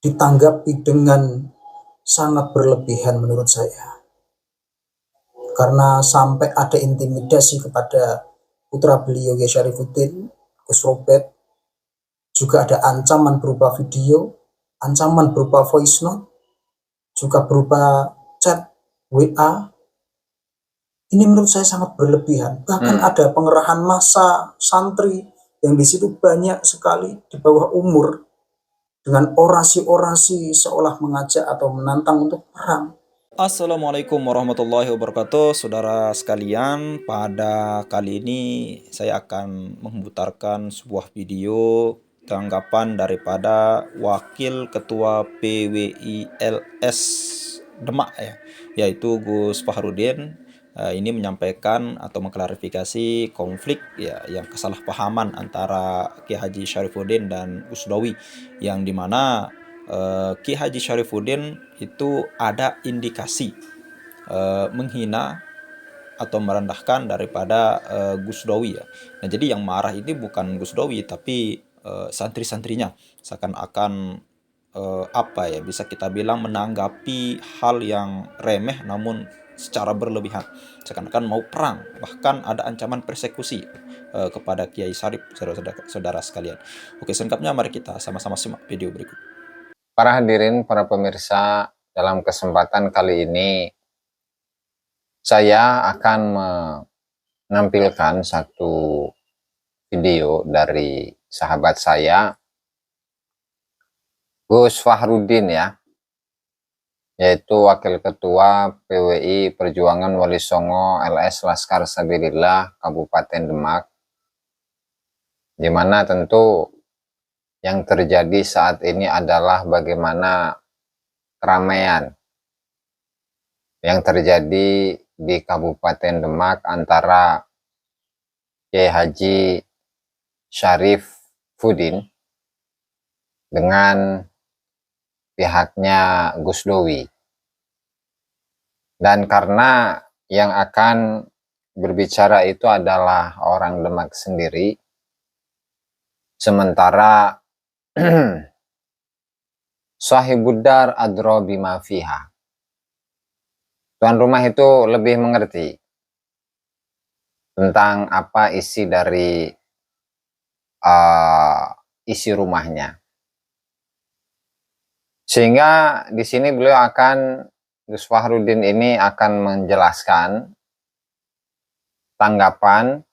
ditanggapi dengan sangat berlebihan menurut saya. Karena sampai ada intimidasi kepada putra beliau Kiai Syarifuddin, Gus Robert, juga ada ancaman berupa video, ancaman berupa voice note, juga berupa chat WA. Ini menurut saya sangat berlebihan. Bahkan ada pengerahan massa santri yang di situ banyak sekali di bawah umur dengan orasi-orasi seolah mengajak atau menantang untuk perang. Assalamualaikum warahmatullahi wabarakatuh, saudara sekalian. Pada kali ini saya akan memutarkan sebuah video tanggapan daripada Wakil Ketua PWILS Demak yaitu Gus Fahrudin. Ini menyampaikan atau mengklarifikasi konflik yang kesalahpahaman antara Kiai Haji Syarifuddin dan Gusdowi, yang dimana Kiai Haji Syarifuddin itu ada indikasi menghina atau merendahkan daripada Gusdowi ya. Nah, jadi yang marah ini bukan Gusdowi tapi santri-santrinya, seakan-akan bisa kita bilang menanggapi hal yang remeh namun secara berlebihan, seakan-akan mau perang, bahkan ada ancaman persekusi kepada Kiai Syarif, saudara sekalian. Oke, selengkapnya mari kita sama-sama simak video berikut. Para hadirin, para pemirsa, dalam kesempatan kali ini saya akan menampilkan satu video dari sahabat saya, Gus Fahrudin ya, yaitu Wakil Ketua PWI Perjuangan Wali Songo LS Laskar Sabilillah Kabupaten Demak, di mana tentu yang terjadi saat ini adalah bagaimana keramaian yang terjadi di Kabupaten Demak antara Kiai Haji Syarifuddin dengan pihaknya Gusdowi. Dan karena yang akan berbicara itu adalah orang Demak sendiri, sementara Sahibuddar adro bima fiha, tuan rumah itu lebih mengerti tentang apa isi dari isi rumahnya. Sehingga di sini beliau Gus Fahrudin ini akan menjelaskan tanggapan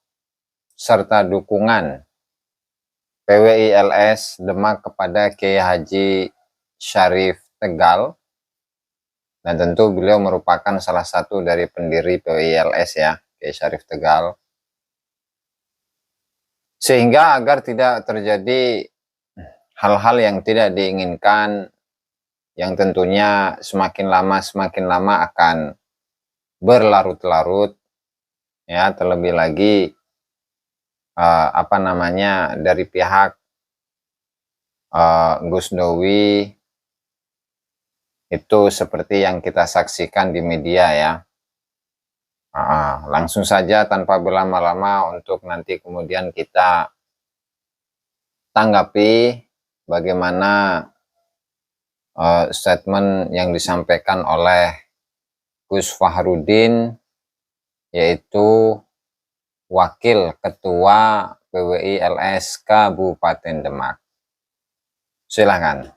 serta dukungan PWILS Demak kepada Kiai Haji Syarif Tegal, dan tentu beliau merupakan salah satu dari pendiri PWILS ya, Kiai Syarif Tegal. Sehingga agar tidak terjadi hal-hal yang tidak diinginkan, yang tentunya semakin lama akan berlarut-larut ya, terlebih lagi dari pihak Gusdowi itu seperti yang kita saksikan di media ya. Langsung saja tanpa berlama-lama untuk nanti kemudian kita tanggapi bagaimana statement yang disampaikan oleh Gus Fahrudin, yaitu Wakil Ketua PWILS Kabupaten Demak. Silakan.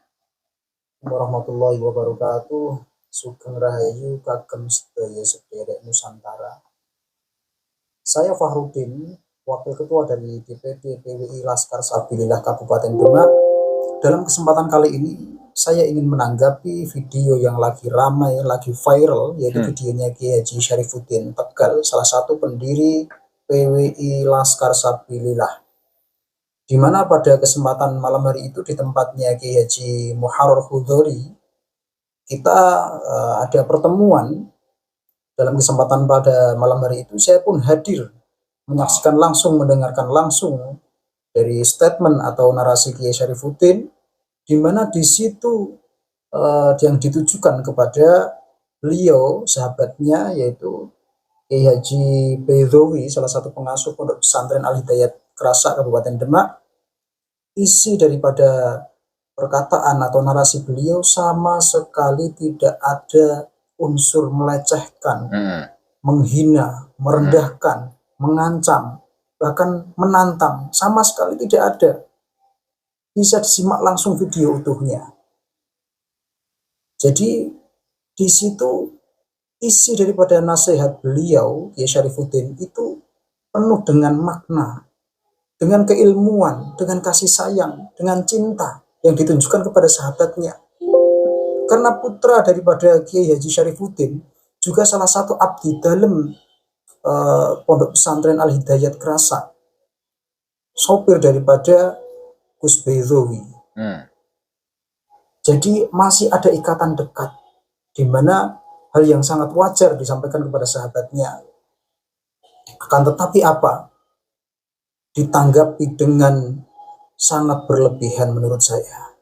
Warahmatullahi wabarakatuh. Sugeng Rahayu kagem sedaya sederek Nusantara. Saya Fahrudin, Wakil Ketua dari DPD PWI Laskar Sabilillah Kabupaten Demak. Dalam kesempatan kali ini saya ingin menanggapi video yang lagi ramai, lagi viral, yaitu videonya Kiai Haji Syarifuddin Tegal, salah satu pendiri PWI Laskar Sabilillah, di mana pada kesempatan malam hari itu di tempatnya Kiai Haji Muharrar Hudhori, kita ada pertemuan. Dalam kesempatan pada malam hari itu saya pun hadir, menyaksikan langsung, mendengarkan langsung dari statement atau narasi Kiai Syarifuddin, di mana di situ yang ditujukan kepada beliau, sahabatnya, yaitu Kiai Haji Baidowi, salah satu pengasuh Pondok Pesantren Al Hidayat Kerasa Kabupaten Demak. Isi daripada perkataan atau narasi beliau sama sekali tidak ada unsur melecehkan, menghina, merendahkan, mengancam, bahkan menantang. Sama sekali tidak ada. Bisa disimak langsung video utuhnya. Jadi di situ isi daripada nasihat beliau, Kiai Syarifuddin, itu penuh dengan makna, dengan keilmuan, dengan kasih sayang, dengan cinta yang ditunjukkan kepada sahabatnya. Karena putra daripada Kiai Haji Syarifuddin juga salah satu abdi dalam Pondok Pesantren Al-Hidayat Kerasa, sopir daripada Gus Baidowi. Jadi masih ada ikatan dekat, di mana hal yang sangat wajar disampaikan kepada sahabatnya. Akan tetapi apa? Ditanggapi dengan sangat berlebihan menurut saya.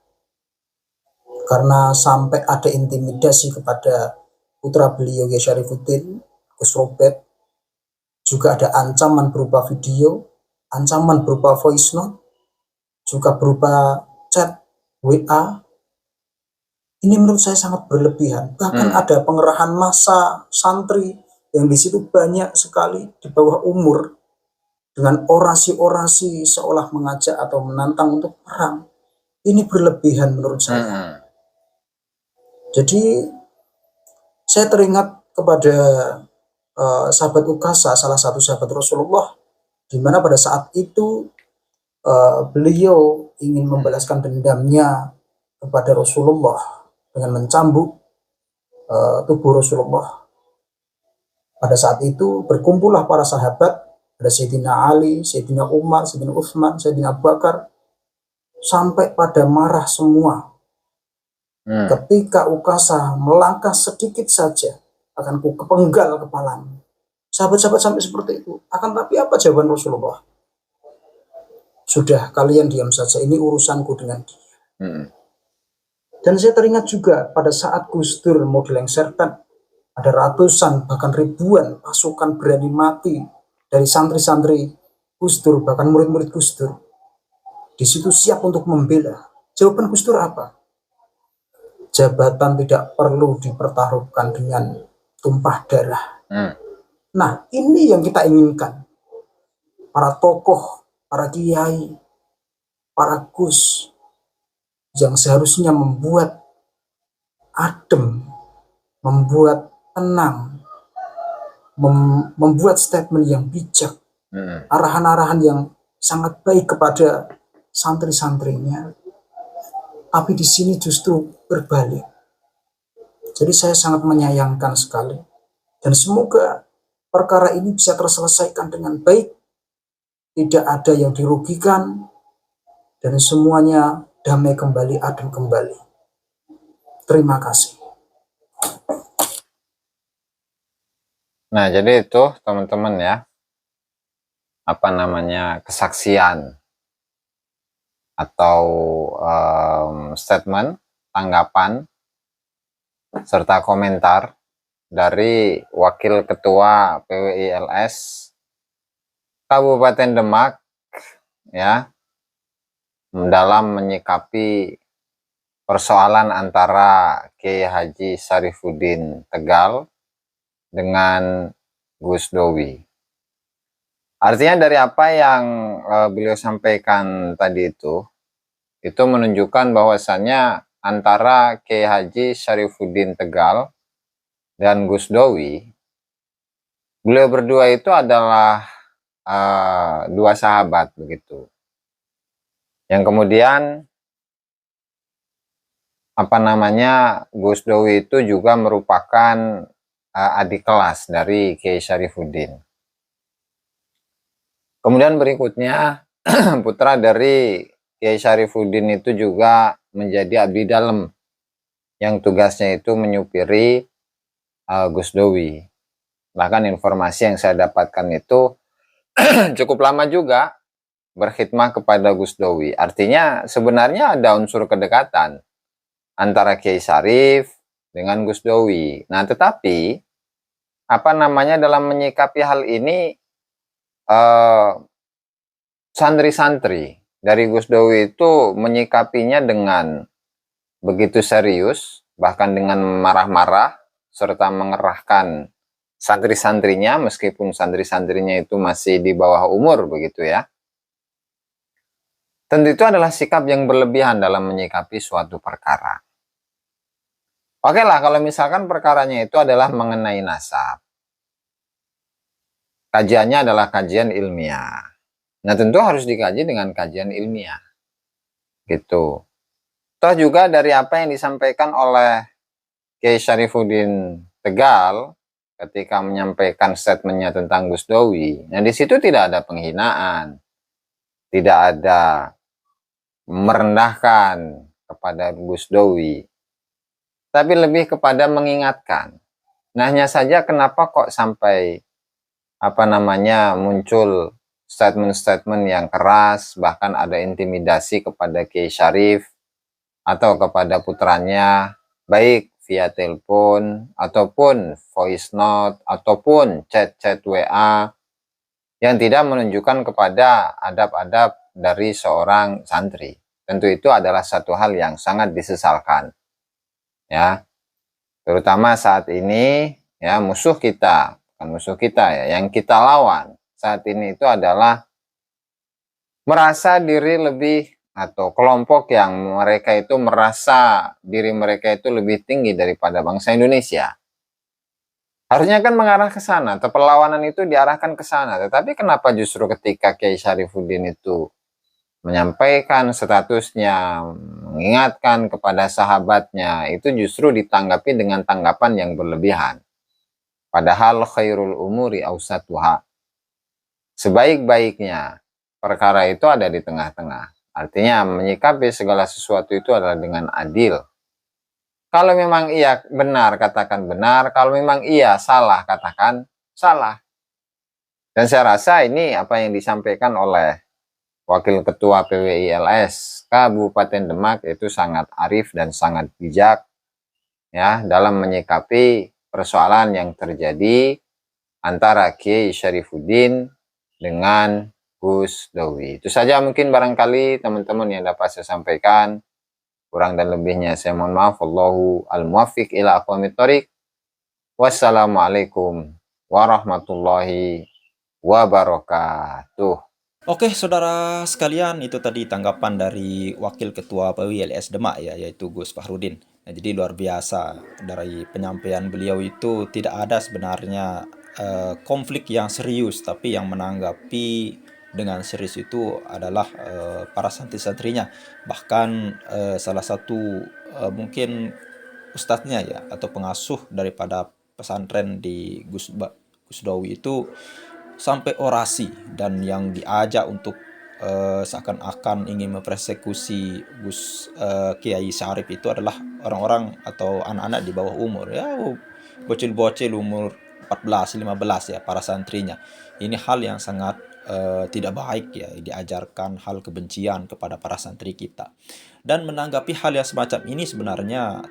Karena sampai ada intimidasi kepada putra beliau Kiai Syarifuddin, Gus Robert. Juga ada ancaman berupa video, ancaman berupa voice note, juga berupa chat, WA. Ini menurut saya sangat berlebihan. Bahkan ada pengerahan massa santri yang di situ banyak sekali di bawah umur, dengan orasi-orasi seolah mengajak atau menantang untuk perang. Ini berlebihan menurut saya. Jadi saya teringat kepada sahabat Ukasa, salah satu sahabat Rasulullah, di mana pada saat itu beliau ingin membalaskan dendamnya kepada Rasulullah dengan mencambuk tubuh Rasulullah. Pada saat itu berkumpullah para sahabat, ada Sayyidina Ali, Sayyidina Umar, Sayyidina Utsman, Sayyidina Abu Bakar, sampai pada marah semua. Ketika Ukasa melangkah sedikit saja, akan ku kepenggal kepalamu. Sahabat-sahabat sampai seperti itu. Akan tapi apa jawaban Rasulullah? Sudah, kalian diam saja, ini urusanku dengan dia. Dan saya teringat juga pada saat Gus Dur mau dilengsarkan, ada ratusan bahkan ribuan pasukan berani mati dari santri-santri Gus Dur, bahkan murid-murid Gus Dur. Di situ siap untuk membela. Jawaban Gus Dur apa? Jabatan tidak perlu dipertaruhkan dengan tumpah darah. Nah, ini yang kita inginkan. Para tokoh, para kiai, para gus yang seharusnya membuat adem, membuat tenang, membuat statement yang bijak, arahan-arahan yang sangat baik kepada santri-santrinya. Tapi di sini justru berbalik. Jadi saya sangat menyayangkan sekali. Dan semoga perkara ini bisa terselesaikan dengan baik. Tidak ada yang dirugikan. Dan semuanya damai kembali, adem kembali. Terima kasih. Nah, jadi itu teman-teman ya, kesaksian atau statement, tanggapan, serta komentar dari Wakil Ketua PWILS Kabupaten Demak ya, dalam menyikapi persoalan antara Kiai Haji Syarifuddin Tegal dengan Gus Dowi. Artinya dari apa yang beliau sampaikan tadi itu menunjukkan bahwasannya antara Kiai Haji Syarifuddin Tegal dan Gus Dowi, beliau berdua itu adalah dua sahabat begitu. Yang kemudian Gus Dowi itu juga merupakan adik kelas dari Kiai Syarifuddin. Kemudian berikutnya putra dari Kiai Syarifuddin itu juga menjadi abdi dalam yang tugasnya itu menyupiri Gus Dowi. Bahkan informasi yang saya dapatkan itu cukup lama juga berkhidmah kepada Gus Dowi. Artinya sebenarnya ada unsur kedekatan antara Kiai Syarif dengan Gus Dowi. Nah, tetapi dalam menyikapi hal ini santri-santri dari Gus Dowi itu menyikapinya dengan begitu serius, bahkan dengan marah-marah, serta mengerahkan santri-santrinya, meskipun santri-santrinya itu masih di bawah umur begitu ya. Tentu itu adalah sikap yang berlebihan dalam menyikapi suatu perkara. Oke lah, kalau misalkan perkaranya itu adalah mengenai nasab. Kajiannya adalah kajian ilmiah. Nah, tentu harus dikaji dengan kajian ilmiah. Gitu. Toh juga dari apa yang disampaikan oleh Kiai Syarifuddin Tegal ketika menyampaikan statementnya tentang Gus Dowi. Nah, di situ tidak ada penghinaan. Tidak ada merendahkan kepada Gus Dowi. Tapi lebih kepada mengingatkan. Nah, hanya saja kenapa kok sampai muncul statement-statement yang keras, bahkan ada intimidasi kepada Kiai Syarif atau kepada putranya, baik via telepon ataupun voice note ataupun chat-chat WA yang tidak menunjukkan kepada adab-adab dari seorang santri. Tentu itu adalah satu hal yang sangat disesalkan. Ya. Terutama saat ini ya musuh kita ya, yang kita lawan saat ini itu adalah merasa diri lebih, atau kelompok yang mereka itu merasa diri mereka itu lebih tinggi daripada bangsa Indonesia. Harusnya kan mengarah ke sana, atau perlawanan itu diarahkan ke sana. Tetapi kenapa justru ketika Kiai Syarifuddin itu menyampaikan statusnya, mengingatkan kepada sahabatnya, itu justru ditanggapi dengan tanggapan yang berlebihan. Padahal khairul umuri awsatuha. Sebaik-baiknya perkara itu ada di tengah-tengah. Artinya menyikapi segala sesuatu itu adalah dengan adil. Kalau memang iya benar, katakan benar. Kalau memang iya salah, katakan salah. Dan saya rasa ini apa yang disampaikan oleh Wakil Ketua PWILS Kabupaten Demak itu sangat arif dan sangat bijak ya dalam menyikapi persoalan yang terjadi antara Kiai Syarifuddin dengan Gus Dowi. Itu saja mungkin barangkali teman-teman yang dapat saya sampaikan. Kurang dan lebihnya saya mohon maaf. Wallahu al-muwaffiq ila aqwamit thoriq. Wassalamualaikum warahmatullahi wabarakatuh. Oke, saudara sekalian, itu tadi tanggapan dari Wakil Ketua PWILS Demak ya, yaitu Gus Fahrudin. Nah, jadi luar biasa dari penyampaian beliau itu tidak ada sebenarnya konflik yang serius, tapi yang menanggapi dengan serius itu adalah para santri-santrinya. Bahkan salah satu mungkin ustadznya ya atau pengasuh daripada pesantren di Gus Dowi itu sampai orasi, dan yang diajak untuk seakan-akan ingin mempersekusi Kiai Syarif itu adalah orang-orang atau anak-anak di bawah umur ya, bocil-bocil umur 14, 15 ya, para santrinya. Ini hal yang sangat tidak baik ya, diajarkan hal kebencian kepada para santri kita. Dan menanggapi hal yang semacam ini sebenarnya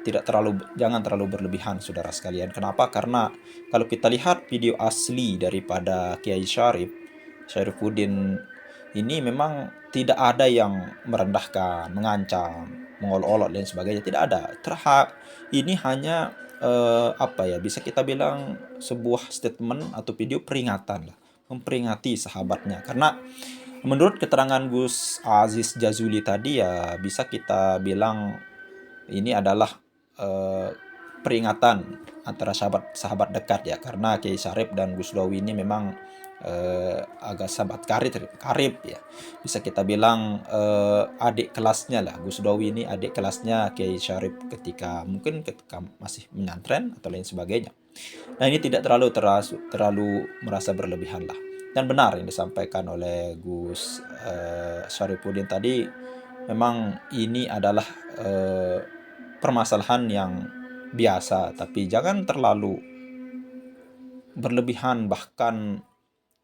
jangan terlalu berlebihan, saudara sekalian. Kenapa? Karena kalau kita lihat video asli daripada Kiai Syarifuddin ini memang tidak ada yang merendahkan, mengancam, mengolok-olok dan sebagainya, tidak ada. Ini hanya bisa kita bilang sebuah statement atau video peringatan lah, memperingati sahabatnya. Karena menurut keterangan Gus Aziz Jazuli tadi ya, bisa kita bilang ini adalah peringatan antara sahabat dekat ya, karena Kiai Syarif dan Gus Dowi ini memang agak sahabat karib ya, bisa kita bilang adik kelasnya lah. Gus Dowi ini adik kelasnya Kiai Syarif ketika masih menyantren atau lain sebagainya. Nah, ini tidak terlalu merasa berlebihan lah. Dan benar yang disampaikan oleh Gus Syarifuddin tadi, memang ini adalah permasalahan yang biasa, tapi jangan terlalu berlebihan. Bahkan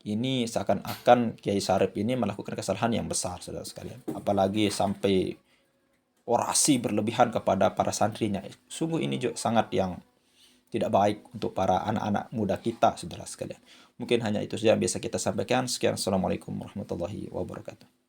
ini seakan-akan Kiai Syarif ini melakukan kesalahan yang besar, saudara sekalian. Apalagi sampai orasi berlebihan kepada para santrinya. Sungguh ini juga sangat yang tidak baik untuk para anak-anak muda kita, saudara sekalian. Mungkin hanya itu saja yang bisa kita sampaikan. Sekian, Assalamualaikum warahmatullahi wabarakatuh.